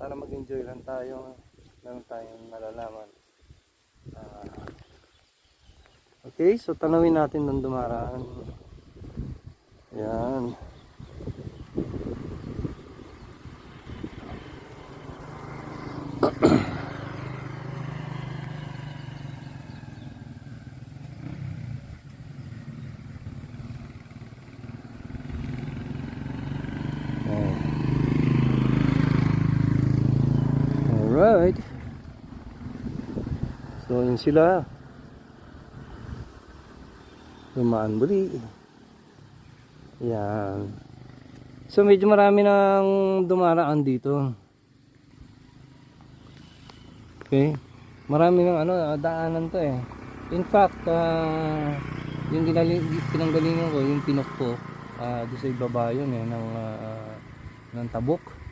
para mag-enjoy lang tayo. Meron tayong nalalaman. Okay, so tanawin natin ng dumaraan. Yan. Alright. So yun sila. Dumaan muli. Yan. So medyo marami nang dumaraan dito. Okay. Marami nang daanan to eh. In fact, yung pinanggalingan ko, yung Pinokpok, doon sa ibaba yun eh, ng Tabuk.